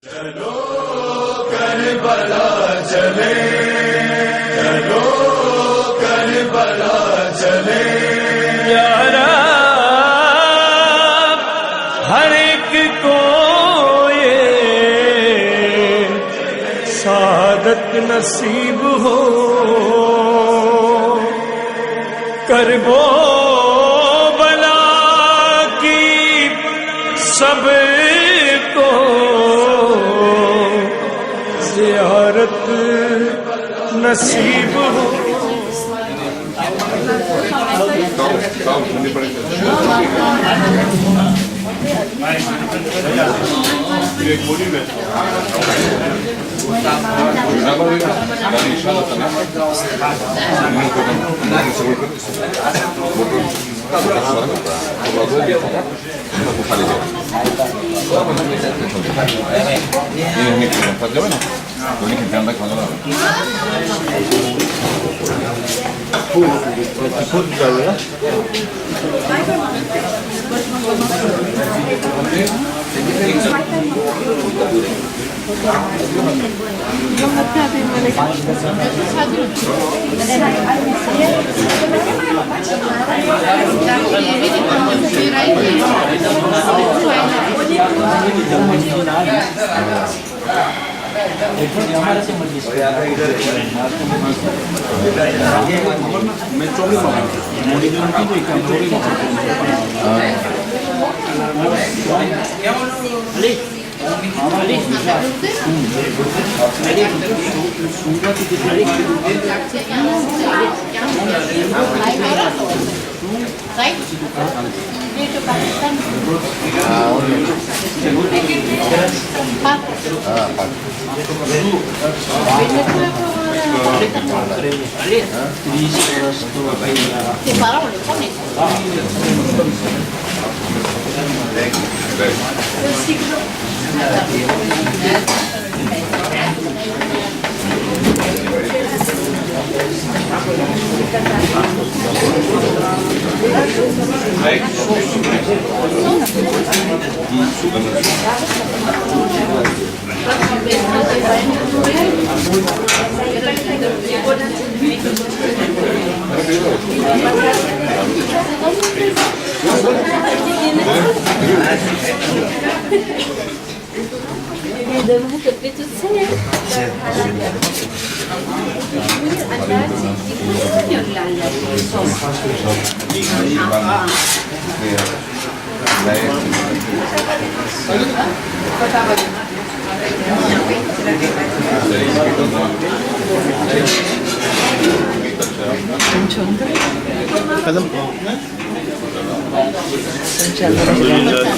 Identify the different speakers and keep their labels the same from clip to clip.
Speaker 1: चलो करबला चले, चलो करबला चले यारा, हर एक को ये सादत नसीब हो, करबो बला की सबको ज़ियारत नसीब हो।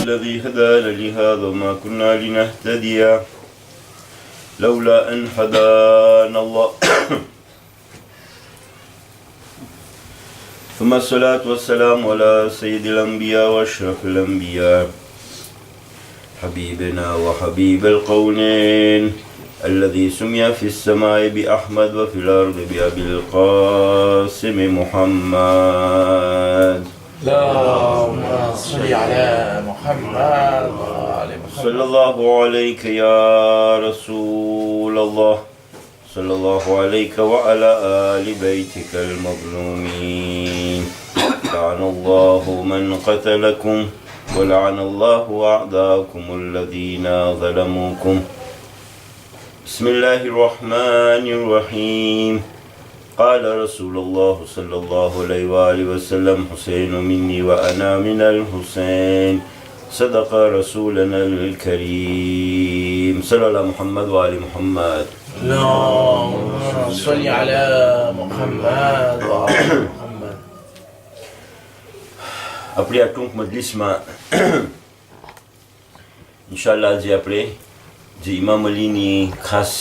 Speaker 1: الذي هدانا لهذا وما كنا لنهتدي لولا أن هدانا الله ثم الصلاة والسلام على سيد الأنبياء وأشرف الأنبياء حبيبنا وحبيب القونين الذي سمي في السماء بأحمد وفي الأرض بأبي القاسم محمد. اللهم صل على محمد وآل محمد. صلى الله عليك يا رسول الله، صلى الله عليك وعلى آل بيتك المظلومين. لعن الله من قتلكم ولعن الله أعداءكم الذين ظلموكم. بسم الله الرحمن الرحيم. قال رسول الله صلى الله عليه وآله وسلم حسين مني وأنا من الحسين. صدق رسولنا الكريم صلى الله محمد وآل محمد.
Speaker 2: اللهم صل على محمد وآل محمد.
Speaker 1: આપણી આ ટૂંક મજલિસમાં ઇન્શાઅલ્લાહ આજે આપણે જે ઇમામ અલીની ખાસ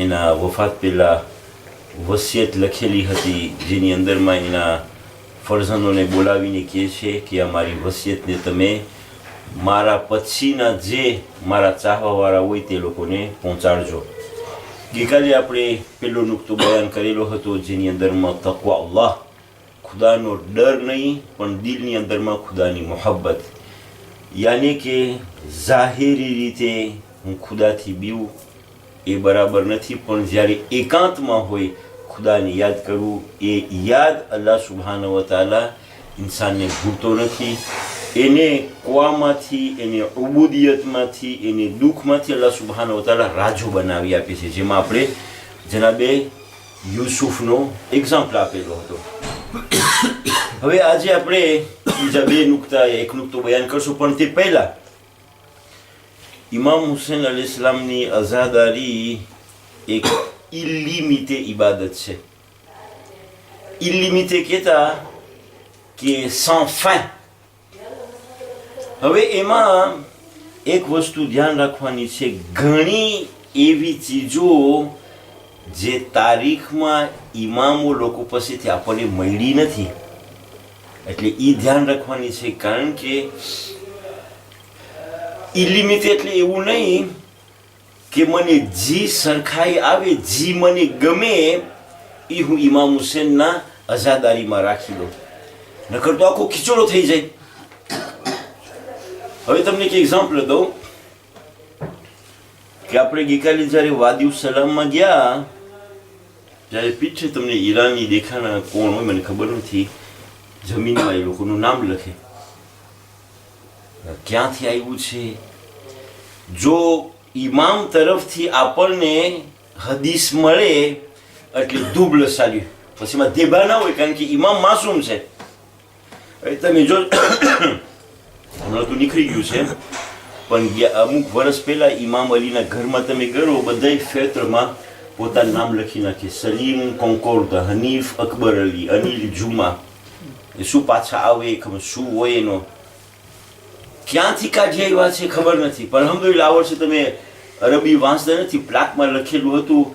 Speaker 1: એના વફાત પહેલાં વસિયત લખેલી હતી, જેની અંદરમાં એના ફરઝંદોને બોલાવીને કહે છે કે આ મારી વસિયતને તમે મારા પછીના જે મારા ચાહવાવાળા હોય તે લોકોને પહોંચાડજો. ગઈકાલે આપણે પહેલો નુક્તો બયાન કરેલો હતો, જેની અંદરમાં તકવા અલ્લાહ, ખુદાનો ડર નહીં પણ દિલની અંદરમાં ખુદાની મોહબ્બત, યાની કે જાહેરી રીતે હું ખુદાથી બીવું એ બરાબર નથી, પણ જ્યારે એકાંતમાં હોય ખુદાને યાદ કરવું, એ યાદ અલ્લાહ સુબ્હાનહુ વ તઆલા ઇન્સાનને ભૂલતો નથી. એને કુવામાંથી, એને ઉબુદિયતમાંથી, એને દુઃખમાંથી અલ્લાહ સુબ્હાનહુ વ તઆલા રાજો બનાવી આપે છે, જેમાં આપણે જનાબે યુસુફનો એક્ઝામ્પલ આપેલો હતો. હવે આજે આપણે બીજા બે નુકતા, એક નુકતો બયાન કરશું, પણ તે પહેલા ઇમામ હુસૈન અલૈહિસ્સલામની અઝાદારી એક ઇલ્લિમિતે ઇબાદત છે. ઇલ્લિમિતે કહેતા કે sans fin. હવે એમાં એક વસ્તુ ધ્યાન રાખવાની છે, ઘણી એવી ચીજો જે તારીખમાં ઇમામો લોકો પાસેથી આપણને મળી નથી, એટલે એ ધ્યાન રાખવાની છે. કારણ કે ઇલિમિટ એટલે એવું નહીં કે મને જી સરખાઈ આવે, જી મને ગમે એ હું ઇમામ હુસેનના અઝાદારીમાં રાખી દઉં, નકર તો આખો ખીચડો થઈ જાય. હવે તમને એક એક્ઝામ્પલ દઉં કે આપણે ગઈકાલે જ્યારે વાદી સલામમાં ગયા, જ્યારે પીઠે તમને ઈરાની દેખાના કોણ હોય મને ખબર નથી, જમીનમાં એ લોકોનું નામ લખે, ક્યાંથી આવ્યું છે. જો ઇમામ તરફથી આપણને હદીસ મળે એટલે ધૂબ લસાડ્યું, પછી એમાં દેબા ના હોય, કારણ કે ઇમામ માસૂમ છે. હવે તમે જો હમણાં તો નીકળી ગયું છે, પણ અમુક વર્ષ પહેલા ઇમામ અલીના ઘરમાં તમે ગયો, બધા ફેત્રમાં પોતાનું નામ લખી નાખે, સલીમ કોન્કોર્ડ, હનીફ અકબર અલી, અનિલ જુમા. એ શું પાછા આવે ખબર, શું હોય એનો, ક્યાંથી કાઢી આવ્યા છે ખબર નથી. પણ અલ્હમ્દુલિલ્લાહ આ વર્ષે તમે અરબી વાંચતા નથી, પ્લાકમાં લખેલું હતું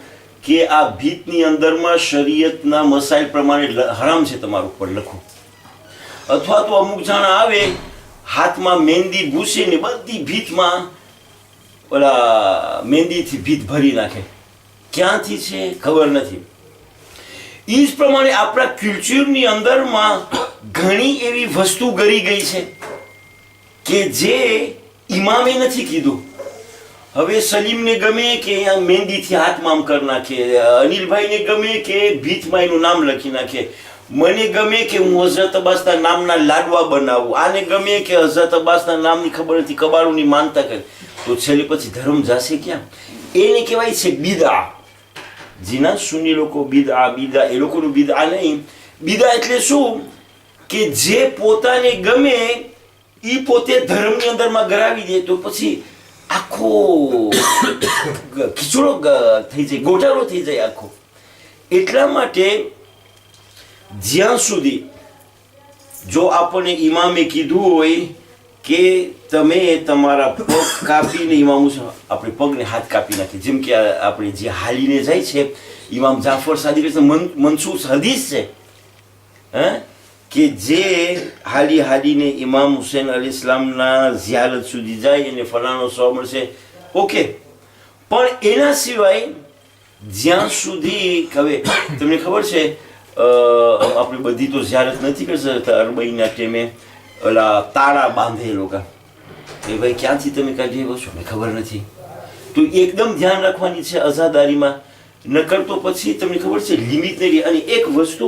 Speaker 1: કે આ ભીતની અંદરમાં શરીયતના મસાઇલ પ્રમાણે હરામ છે તમારું ઉપર લખો. અથવા તો અમુક જણા આવે હાથમાં મહેંદી ભૂસે ને બધી ભીતમાં ઓલા મહેંદીથી ભીત ભરી નાખે, ક્યાંથી છે ખબર નથી. એ જ પ્રમાણે આપણા કલ્ચરની અંદરમાં ઘણી એવી વસ્તુ ગરી ગઈ છે કે જે ઇમામે નથી કીધું. હવે સલીમને ગમે કે મહેંદીથી હાથમાં આમ કરી નાખે, અનિલભાઈને ગમે કે ભીતમાં એનું નામ લખી નાખે, મને ગમે કે હું હઝરત અબ્બાસના નામના લાડવા બનાવું, આને ગમે કે હઝરત અબ્બાસના નામની ખબર નથી કબારોની માનતા કરે, તો છેલ્લે પછી ધર્મ જશે ક્યાં? એને કહેવાય છે બિદઆ. જીના સુન્ની લોકો બિદઆ બિદઆ, એ લોકોનું બિદઆ નહીં. બિદઆ એટલે શું કે જે પોતાને ગમે એ પોતે ધર્મની અંદરમાં ગરાવી દે, તો પછી આખો ખીચડો થઈ જાય, ગોટાળો થઈ જાય આખો. એટલા માટે જ્યાં સુધી જો આપણને ઇમામે કીધું હોય કે તમે તમારા પગ કાપીને, ઇમામ હુસૈન આપણે પગને હાથ કાપી નાખીએ, જેમ કે આપણે જે હાલીને જાય છે ઇમામ જાફર સાદિક મનસૂસ હદીસ છે, કે જે હાલીને ઇમામ હુસૈન અલૈહિસ્સલામના ઝિયારત સુધી જાય એને ફલાણો સવાબ મળશે, ઓકે. પણ એના સિવાય જ્યાં સુધી, હવે તમને ખબર છે આપણે બધી તો ઝિયારત નથી કરી શકતા, અરબઈના ટાઈમે ઓલા તાળા બાંધે લોકો, એ ભાઈ ક્યાંથી તમે કાઢી આવ્યો છો ખબર નથી. તો એકદમ ધ્યાન રાખવાની છે અઝાદારીમાં, નકર તો પછી તમને ખબર છે લિમિટ નહીં. અને એક વસ્તુ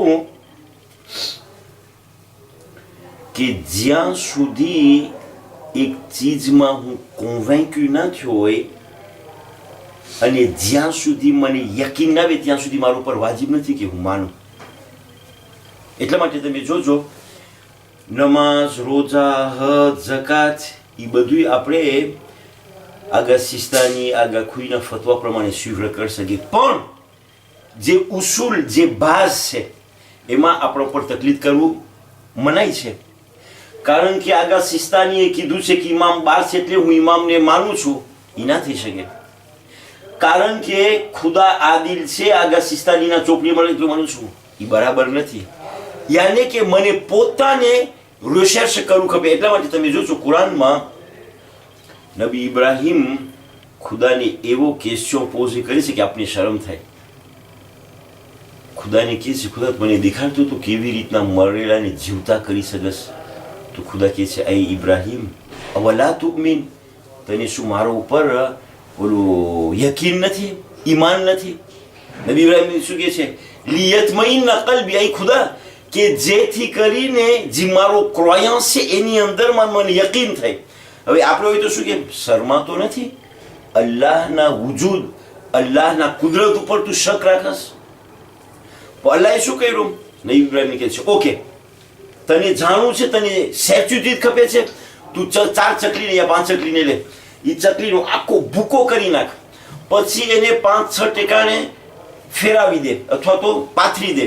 Speaker 1: કે જ્યાં સુધી એક ચીજમાં હું કોન્વેન્ક્યુ ના થયો હોય અને જ્યાં સુધી મને યકીન ના આવે ત્યાં સુધી મારા ઉપર વાજિબ નથી કે હું માનું. એટલા માટે તમે જોજો નમાઝ, રોજા, હજ, ઝકાત એ બધું આપણે આગા સિસ્તાની, આગા ખુઈના ફતવા પ્રમાણે સ્વીકાર કરી શકીએ, પણ જે ઉસૂલ, જે બાઝ છે એમાં આપણા ઉપર તકલીફ કરવું મનાય છે. કારણ કે આગા સિસ્તાનીએ કીધું છે કે ઇમામ બાર છે એટલે હું ઇમામને માનું છું, એ ના થઈ શકે. કારણ કે ખુદા આદિલ છે, આગા સિસ્તાનીના ચોપડી મળે તો માનું છું, એ બરાબર નથી. યાને કે મને પોતાને રિસર્ચ કરવું ખબર. એટલા માટે તમે જોશો કુરાનમાં નબી ઇબ્રાહિમ ખુદાને એવો ક્વેશ્ચન પોઝ કરે છે કે આપને શરમ થાય. ખુદાને કહે છે, ખુદા મને દેખાડતું તો કેવી રીતના મરેલાને જીવતા કરી શકસ. તો ખુદા કહે છે, અય ઇબ્રાહિમ અવલા તુમિન, તને શું મારો ઉપર ઓલું યકીન નથી, ઈમાન નથી. નબી ઇબ્રાહિમ શું કહે છે? લિયતમઇન્ના કલ્બી, અહીં ખુદા કે જેથી કરીને જે મારો ક્રોયન્સ છે એની અંદરમાં મને યકીન થાય. હવે આપણે હોય તો શું કે શરમાતો નથી? અલ્લાહના વજૂદ, અલ્લાહના કુદરત ઉપર તું શક રાખસ? અલ્લાહે શું કર્યું? નબી ઇબ્રાહિમ કહે છે ઓકે, તને જાણવું છે, તને સેચ્યુટી ખપે છે, તું 4 ચકલીને યા 5 ચકલીને લે, એ ચકલીનો આખો ભૂકો કરી નાખ, પછી એને 5-6 ટેકાણે ફેરાવી દે અથવા તો પાથરી દે,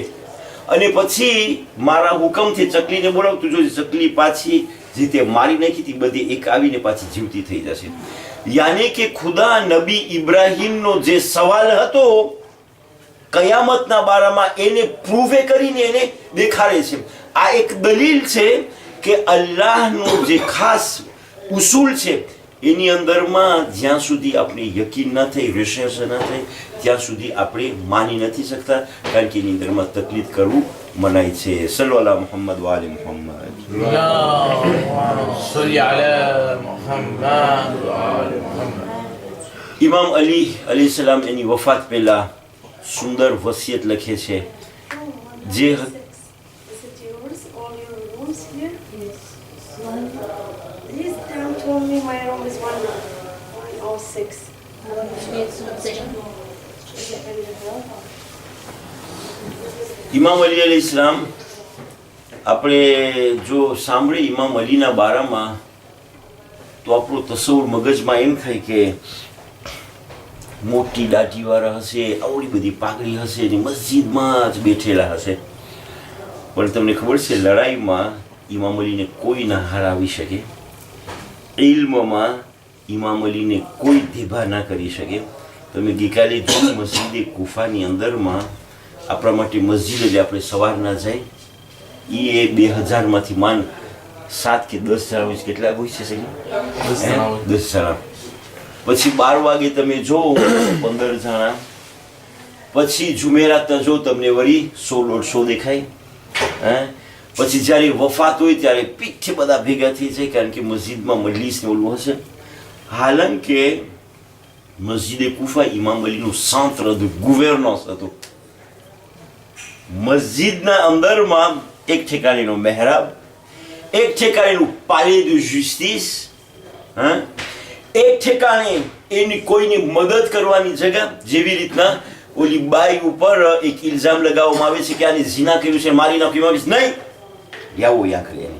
Speaker 1: અને પછી મારા હુકમથી ચકલીને બોલાવ, તું જોજે ચકલી પાછી જે તે મારી નાખી હતી બધી એક આવીને પાછી જીવતી થઈ જશે. યાની કે ખુદા નબી ઇબ્રાહિમનો જે સવાલ હતો કયામતના બારામાં એને પ્રૂવે કરીને એને દેખાડે છે. આ એક દલીલ છે કે અલ્લાહનો જે ખાસ ઉસૂલ છે એની અંદરમાં જ્યાં સુધી આપણે યકીન ન થઈ, રિસર્ચ ન થઈ, ત્યાં સુધી આપણે માની નથી શકતા, કારણ કે એની અંદરમાં તકલીફ કરવું મનાય છે. સલ્લુ અલા મુહમ્મદ વ આલે મુહમ્મદ. ઇમામ અલી અલૈહિસ સલામ એની વફાત પહેલા સુંદર વસિયત લખે છે જે
Speaker 3: told me my room is 106.
Speaker 1: ઇમામ અલી અલૈહિસ સલામ આપણે જો સાંભળીએ ઇમામ અલીના બારામાં તો આપણું તસવ્વુર મગજમાં એમ થાય કે મોટી દાઢીવાળા હશે, આવડી બધી પાઘડી હશે ને મસ્જિદમાં જ બેઠેલા હશે. પણ તમને ખબર છે લડાઈમાં ઇમામ અલીને કોઈ ના હરાવી શકે, ઇલ્મમાં ઇમામ અલીને કોઈ ધીભા ના કરી શકે. તમે ગઈકાલે જોયું મસ્જિદે કુફાની અંદરમાં આપણા માટે મસ્જિદ જ આપણે સવાર ના જાય એ 2000માંથી માન 7 કે 10 જણા કેટલા હોય છે? 10 જણા. પછી 12 વાગે તમે જો 15 જણા, પછી જુમેરાતના જો તમને વળી 100-150 દેખાય. પછી જ્યારે વફાત હોય ત્યારે પીઠે બધા ભેગા થઈ જાય, કારણ કે મસ્જિદમાં મજલિસ ને ઓલું હશે. હાલાંકે મસ્જિદે કુફા ઇમામ અલીનું centre de gouvernance હતું. મસ્જિદના અંદરમાં એક ઠેકાણેનો મહેરાબ, એક ઠેકાણેનું પાલે de justice, એક ઠેકાણે એની કોઈની મદદ કરવાની જગ્યા. જેવી રીતના ઓલી બાઈ ઉપર એક ઇલ્ઝામ લગાવવામાં આવે છે કે આને ઝિના કર્યું છે, મારી નાખ્યું, નહીં યાવો યા કરે એને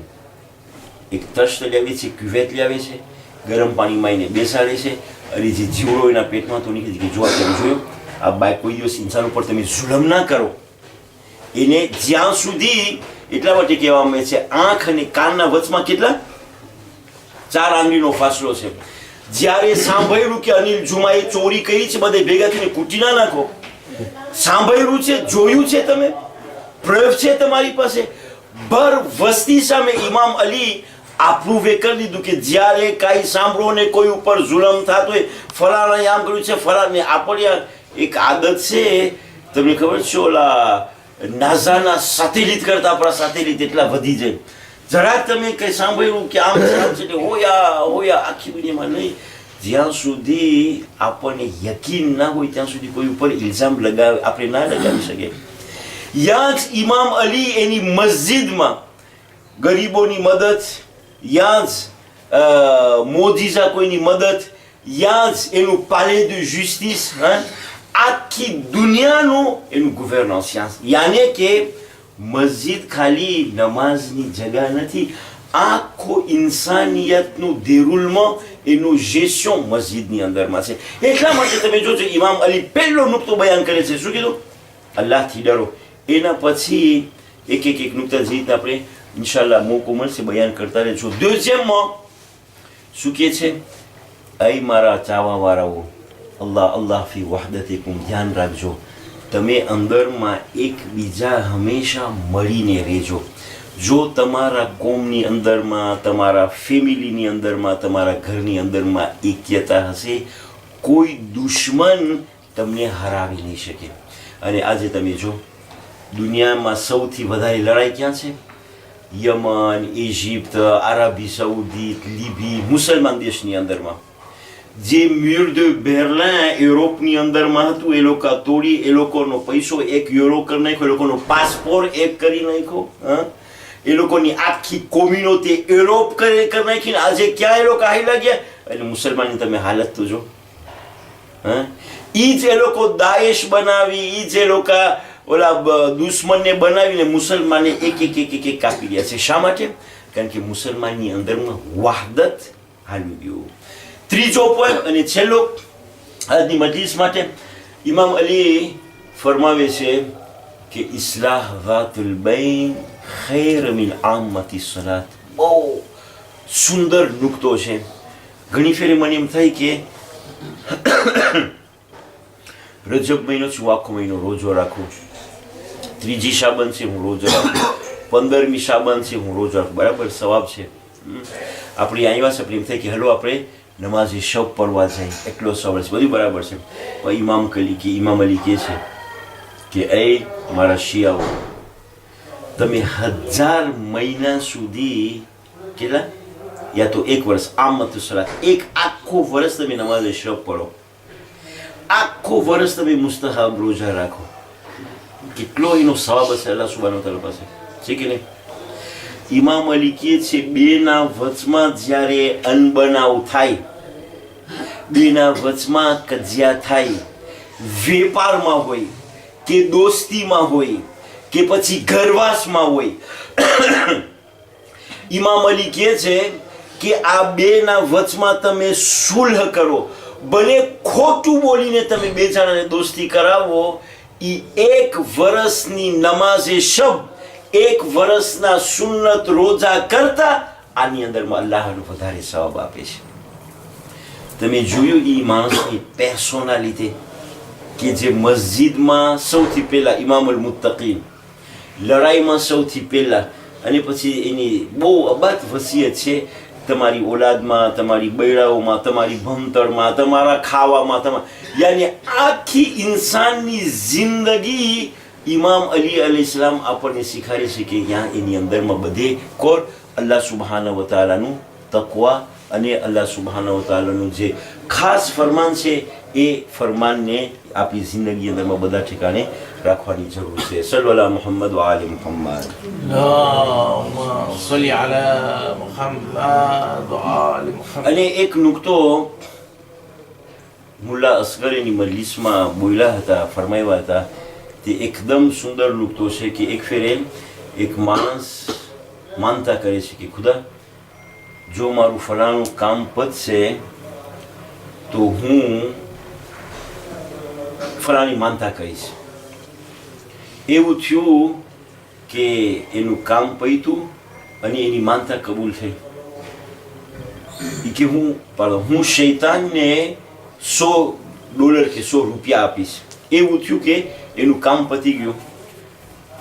Speaker 1: એક તશ્ત લાવે છે, ક્યુવેટ લાવે છે, ગરમ પાણીમાં એને બેસાડે છે, અને જે જીવડો એના પેટમાં તો નીકળી કે જો તમે જોયો આ બાઈ કોઈ દિવસ ઇન્સાન ઉપર તમે જુલમ ના કરો. એને જ્યાં સુધી એટલા માટે કહેવામાં આવે છે આંખ અને કાનના વચમાં કેટલા 4 આંગળીનો ફાસલો છે. જ્યારે સાંભળ્યું કે અનિલ જુમાએ ચોરી કરી છે, બધે ભેગા થઈને કૂટી ના નાખો. સાંભળ્યું છે, જોયું છે, તમે પ્રયોગ છે તમારી પાસે, ભર વસ્તી સામે ઇમામ અલી આપ્રુવે કરી દીધું કે જ્યારે કાંઈ સાંભળો ને કોઈ ઉપર જુલમ થતો હોય, ફલાણા આમ કર્યું છે, ફલાણે આપણે એક આદત છે, તમને ખબર છે ઓલા નાસાના સેટેલાઇટ કરતા આપણા સેટેલાઇટ એટલા વધી જાય, જરાક તમે કંઈ સાંભળ્યું કે આમ છે હોયા આખી દુનિયામાં નહીં, જ્યાં સુધી આપણને યકીન ના હોય ત્યાં સુધી કોઈ ઉપર ઇલ્ઝામ આપણે ના લગાવી શકીએ. યાં જ ઇમામ અલી એની મસ્જિદમાં ગરીબોની મદદ, યાં જ મોજીઝા કોઈની મદદ, યાં જ એનું પાલે de justice, આખી દુનિયાનું એનું ગવર્નન્સ. યાને કે મસ્જિદ ખાલી નમાઝની જગા નથી, આખો ઇન્સાનિયતનું દેરુલમાં એનું જેસ્યોન મસ્જિદની અંદરમાં છે. એટલા માટે તમે જોજો ઇમામ અલી પહેલો નુક્તો બયાન કરે છે, શું કીધું? અલ્લાહથી ડરો. એના પછી એક નુક્તા જે રીતે આપણે ઇન્શાલ્લાહ મોકો મળશે બયાન કરતા રહેજો. દુજેમાં શું કહે છે? અય મારા ચાવાવાળાઓ, અલ્લાહ અલ્લાહ ફી વહદતિકુમ, ધ્યાન રાખજો, તમે અંદરમાં એકબીજા હંમેશા મળીને રહેજો. જો તમારા કોમની અંદરમાં, તમારા ફેમિલીની અંદરમાં, તમારા ઘરની અંદરમાં એક્યતા હશે, કોઈ દુશ્મન તમને હરાવી નહીં શકે. અને આજે તમે જો દુનિયામાં સૌથી વધારે લડાઈ ક્યાં છે? યમન, ઇજિપ્ત, અરબી સાઉદી, લીબી, મુસલમાન દેશની અંદરમાં. જે મ્યુર de બેર્લિન યુરોપની અંદરમાં હતું એ લોકો તોડી એ લોકોનો પૈસો 1 યુરો કરી નાખ્યો, એ લોકોનો પાસપોર્ટ 1 કરી નાખ્યો, એ લોકોની આખી કોમ્યુનિટી યુરોપ કરી નાખીને આજે ક્યાં એ લોકો હાઈલા ગયા. એટલે મુસલમાનની તમે હાલત તો જો. ઈ જ એ લોકો દાએશ બનાવી, ઈ જ એ લોકો ઓલા દુશ્મનને બનાવીને મુસલમાનને એક કાપી રહ્યા છે. શા માટે? કારણ કે મુસલમાનની અંદરમાં વહાદત હાલી ગયું. ત્રીજો પોઈન્ટ અને છેલ્લો આજની મજલિસ માટે ઇમામ અલી ફરમાવે છે કે ઇસ્લાહ ઝાતુલ બૈન ખૈર મિન આમ્મતિ સલાત. બહુ સુંદર નુકતો છે. ઘણી ફેરે મને એમ થાય કે રજબ મહિનો છે, હું આખો મહિનો રોજો રાખું, 3જી શાબાન છે હું રોજો રાખું, 15મી શાબાન છે હું રોજો રાખું, બરાબર સવાબ છે. આપણે આવ્યા છે, આપણે એમ થાય કે હલો આપણે નમાઝે શબ પડવા જાય, એટલો સવાલ છે, બધું બરાબર છે. પણ ઇમામ અલી કહે છે કે એ મારા શિયાઓ, તમે 1000 મહિના સુધી કેટલા યા તો 1 વર્ષ આમત સલાત, એક આખો વર્ષ તમે નમાઝે શબ પડો, આખો વર્ષ તમે મુસ્તહાબ રોજા રાખો, કેટલો એનો સવાબ હશે અલ્લાહ સુબ્હાનહુ વ તઆલા પાસે, છે કે નહીં? ઇમામ અલી કહે છે બેના વચમાં જ્યારે અનબનાવ થાય, બેના વચમાં કજિયા થાય, વેપારમાં હોય કે દોસ્તીમાં હોય કે પછી ઘરવાસમાં હોય, ઇમામ અલી કહે છે કે આ બેના વચમાં તમે સુલહ કરો, ભલે ખોટું બોલીને તમે બે જણાને દોસ્તી કરાવો, ઈ 1 વર્ષની નમાઝે શબ, 1 વર્ષના સુન્નત રોજા કરતા આની અંદરમાં અલ્લાહનું વધારે સવાબ આપે છે. તમે જોયું ઈ માણસની પર્સોનાલિટી કે જે મસ્જિદમાં સૌથી પહેલા ઇમામુલ મુત્તકીન, લડાઈમાં સૌથી પહેલા, અને પછી એની બહુ અબાદ વસિયત છે તમારી ઓલાદમાં, તમારી બૈરાઓમાં, તમારી ભણતરમાં, તમારા ખાવામાં, યાની આખી ઇન્સાનની જિંદગી ઇમામ અલી અલૈહિસ્સલામ આપણને શીખવાડે છે કે ત્યાં એની અંદરમાં બધે કોણ અલ્લાહ સુબ્હાનહુ વ તઆલાનું તકવા અને અલ્લાહ સુબ્હાનહુ વ તઆલાનું જે ખાસ ફરમાન છે એ ફરમાનને આપણી જિંદગી અંદરમાં બધા ઠેકાણે રાખવાની જરૂર છે. સલ્લલ્લાહુ અલા મુહમ્મદ વ આલિ મુહમ્મદ.
Speaker 2: اللهم صل على محمد وآل محمد.
Speaker 1: અને એક નુકતો મુલ્લા અસગરની મજલિસમાં બોલ્યા હતા, ફરમાવ્યા હતા, તે એકદમ સુંદર નુકતો છે કે એક ફેરે એક માણસ માનતા કરે છે કે ખુદા, જો મારું ફલાણું કામ પતશે તો હું ફલાણી માનતા કરીશ. એવું થયું કે એનું કામ પત્યું અને એની માનતા કબૂલ થઈ. કે હું શૈતાનને $100 કે $100 આપીશ. એવું થયું કે એનું કામ પતી ગયું.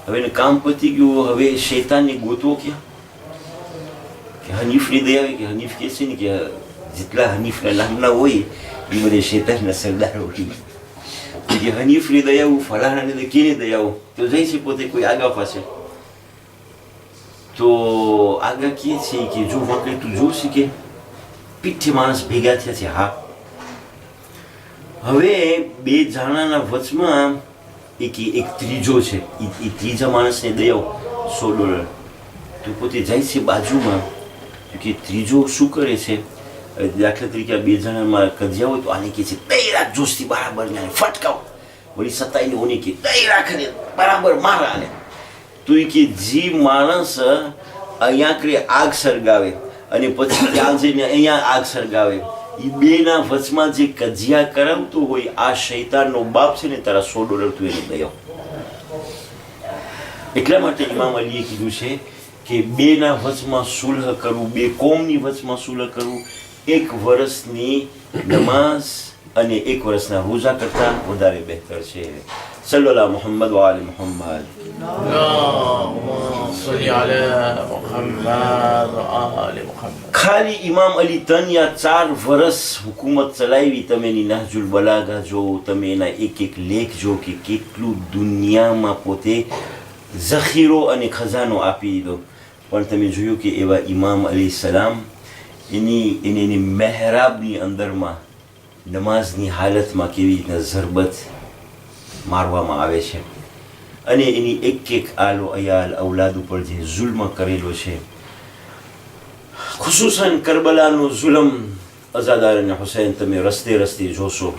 Speaker 1: હવે એનું કામ પતી ગયું, હવે શૈતાનને ગોતવો ક્યાં? કે હનીફની દયા આવે, કે હનીફ કહે છે ને કે જેટલા હનીફના નામના હોય એ બધે શૈતાનના સરદાર હોય. કે હનીફની દયાઓ, ફલાણાની કેની દયાઓ, તો જાય છે પોતે કોઈ આગા પાસે, તો આગા કહે છે કે જો વાંકડી તું જોશે કે પીઠે માણસ ભેગા થયા છે. હા, હવે બે જણાના વચમાં એક ત્રીજો છે, એ ત્રીજા માણસને દયાઓ $100, તો પોતે જાય છે બાજુમાં, કે ત્રીજો શું કરે છે, દાખલા તરીકે આ બે જણામાં કજિયા હોય તો આને કહે છે દઈ રાખ જોશથી બરાબર ને ફટકાવ, વળી સતાઈને ઓને કે દઈ રાખ ને બરાબર મારા ને. તો એ કે જે માણસ અહીંયા કરે આગ સળગાવે અને પછી ત્યાં જઈને અહીંયા આગ સળગાવે, એ બેના વચમાં જે કજિયા કરાવતો હોય આ શૈતાનનો બાપ છે ને, તારા $100 તું એને દયો. એટલા માટે ઇમામ અલીએ કીધું છે કે બેના વચમાં સુલહ કરવું, બે કોમની વચમાં સુલહ કરવું, 1 વર્ષની નમાઝ અને 1 વર્ષના રોજા કરતા વધારે બહેતર છે. સલ્લલ્લાહુ મુહમ્મદ વ આલિ મુહમ્મદ.
Speaker 2: اللهم صل على محمد وآل محمد.
Speaker 1: ખાલી ઇમામ અલી 3 યા 4 વર્ષ હુકુમત ચલાવી. તમે એની નહજુલ બલાગા જો, તમે એના એક લેખ જો કે કેટલું દુનિયામાં પોતે ઝખીરો અને ખજાનો આપી દીધો. પણ તમે જોયું કે એવા ઇમામ અલી સલામ એની મહેરાબની અંદરમાં નમાઝની હાલતમાં કેવી રીતના ઝરબત મારવામાં આવે છે અને એની એક આલો અયાલ ઔલાદ ઉપર જે જુલ્મ કરેલો છે, ખુસૂસન કરબલાનો જુલમ અઝાદાર અને હુસૈન તમે રસ્તે રસ્તે જોશો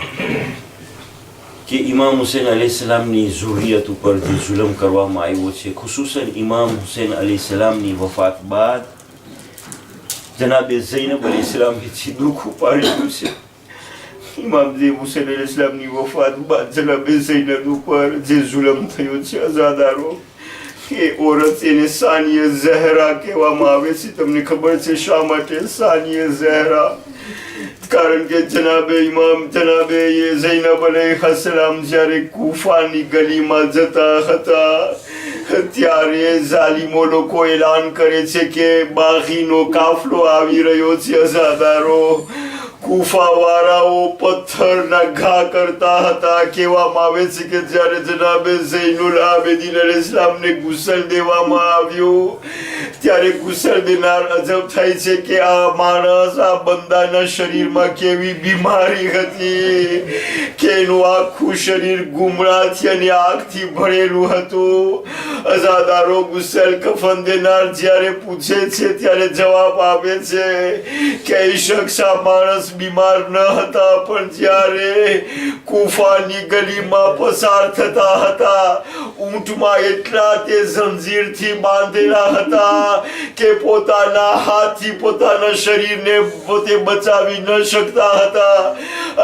Speaker 1: કે ઇમામ હુસૈન અલૈહિસ્સલામની ઝુરિયત ઉપર જે જુલમ કરવામાં આવ્યો છે. ખુસૂસન ઇમામ હુસૈન અલૈહિસ્સલામની વફાત બાદ જનાબે ઝૈનબ અલૈહિસ્સલામે જે દુઃખ ઉપાડ્યું છે, ઇમામ હુસૈન અલૈહિસ્સલામની વફાત બાદ જનાબે ઝૈનબ ઉપર જે જુલમ થયો છે અઝાદારો, એ ઓરત એને સાનિય ઝહરા કહેવામાં આવે છે. તમને ખબર છે શા માટે સાનિય ઝહરા? કારણ કે જનાબે ઝૈનબ અલૈહિસ્સલામ જ્યારે કૂફાની ગલીમાં જતા હતા ત્યારે ઝાલિમો લોકો એલાન કરે છે કે બાગીનો કાફલો આવી રહ્યો છે. અઝાદારો, કૂફાવાળાઓ પથ્થરના ઘા કરતા હતા. કહેવામાં આવે છે કે જ્યારે જનાબે ઝૈનુલ આબિદીન અલૈહિસ્સલામને ગુસલ દેવામાં આવ્યો ત્યારે ગુસલ દેનાર અજબ થાય છે કે આ માણસ, આ બંદાના શરીરમાં કેવી બીમારી હતી કે એનું આખું શરીર ગુમરાથી અને આગથી ભરેલું હતું. અઝાદારો, ગુસલ કફન દેનાર જ્યારે પૂછે છે ત્યારે જવાબ આપે છે કે એ શખ્સ, આ માણસ બીમાર ન હતા, પણ જ્યારે કૂફાની ગલીમાં પસાર થતા હતા ઊંટમાં એટલા તે જંજીરથી બાંધેલા હતા કે પોતાના હાથથી પોતાના શરીરને પોતે બચાવી ન શકતા હતા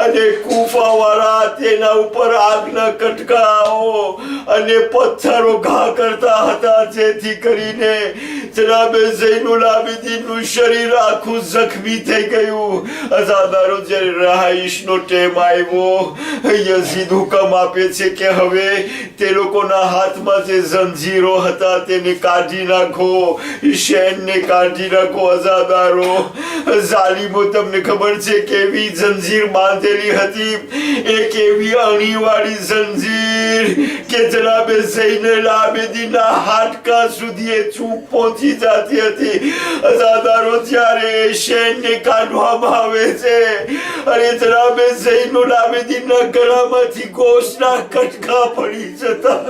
Speaker 1: અને કૂફાવાળા તેના ઉપર આગના કટકાઓ અને પથ્થરો ઘા કરતા હતા, જેથી કરીને જનાબે ઝૈનુલ આબિદીનનું શરીર આખું જખ્મી થઈ ગયું. અઝાદારો, જ્યારે રહાઈશનો ટેમ આવ્યો, યઝીદ હુકમ આપે છે કે હવે તે લોકોના હાથમાં જે જંજીરો હતા તેને કાઢી નાખો, શેનને કાઢી નાખો. અઝાદારો, ઝાલિમો, તમને ખબર છે કેવી જંજીર બાંધેલી હતી? એક એવી અણીવાળી જંજીર કે જનાબે ઝૈનુલ આબિદીનના હાડકા સુધી એ ચૂપ પહોંચી જતી હતી. અઝાદારો, જ્યારે શેનને કાઢવામાં આવે છે અને જનાબે ઝૈનુલ આબિદીનના ગળામાંથી ગોશના કટકા પડી જતા.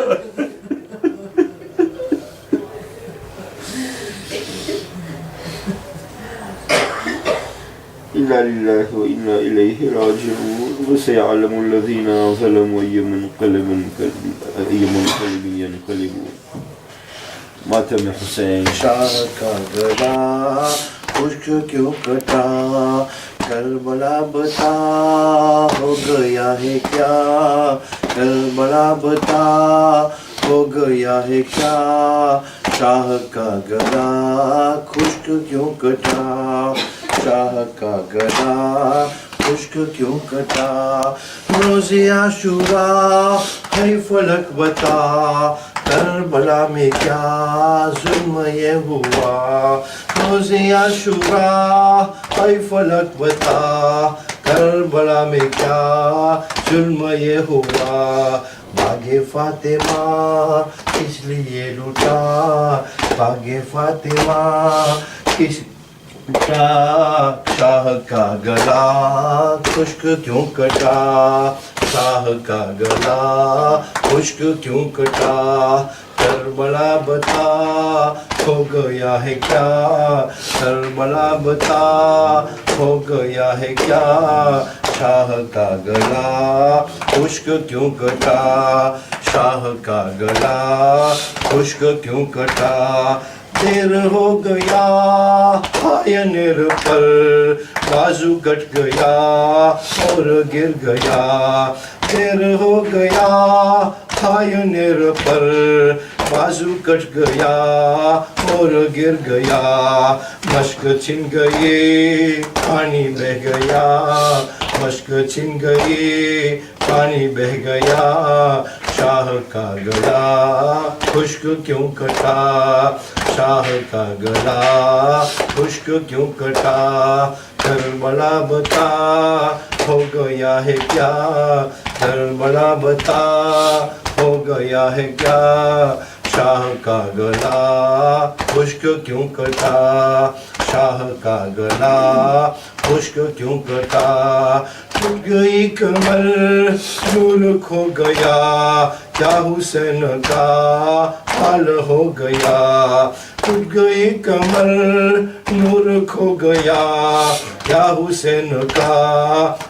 Speaker 1: إنا لله وإنا إليه راجعون وسيعلم الذين ظلموا أي منقلب ينقلبون. मातम हुसैन.
Speaker 2: शाह का गला खुश्क क्यों कटा, करबला बता हो गया है क्या, करबला बता हो गया है क्या, शाह का गला खुश्क क्यों कटा, शाह का गला खुश्क क्यों कटा, रोज़े आशूरा है फलक बता, करबला में क्या जुल्म ये हुआ, रोज़े आशूरा है फलक बता, करबला में क्या जुल्म ये हुआ, बागे फातिमा इसलिए लूटा, बागे फातिमा किस शाह का गला खुश्क क्यों कटा, शाह का गला खुश्क क्यों कटा, करबला बता हो गया है क्या, करबला बता हो गया है क्या, शाह का गला खुश्क क्यों कटा, शाह का गला खुश्क क्यों कटा, देर हो गया आयनेर पर बाजू कट गया और गिर गया, देर हो गया आयनेर पर बाजू कट गया और गिर गया, मश्क छिन गई पानी बह गया, मश्क छिन गई पानी बह गया, शाह का गला खुश्क क्यों कटा, शाह का गला खुश्क क्यों कटा, करबला बता हो गया है क्या, करबला बता हो गया है क्या, शाह का गला खुश्क क्यों कटा, शाह का गला
Speaker 4: खुश्क क्यों कटा, टूट गई कमर नूर खो गया, क्या हुसैन का हाल हो गया, टूट गई कमर नूर खो गया, क्या हुसैन का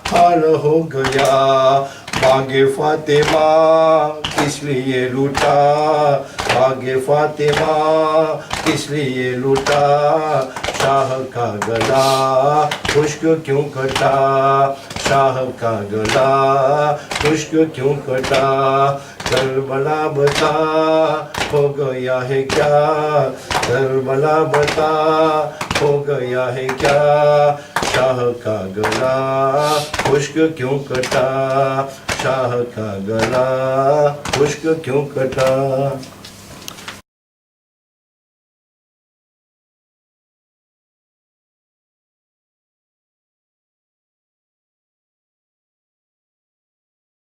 Speaker 4: हाल हो गया, बागे फातिमा किस लिए लूटा, बागे फातिमा किस लिए लूटा, शाह का गला खुश्क क्यों कटा, शाह का गला खुश्क क्यों कटा, करबला बता हो गया है क्या, करबला बता हो गया है क्या, शाह का गला खुश्क क्यों कटा, शाह का गला खुश्क क्यों कटा।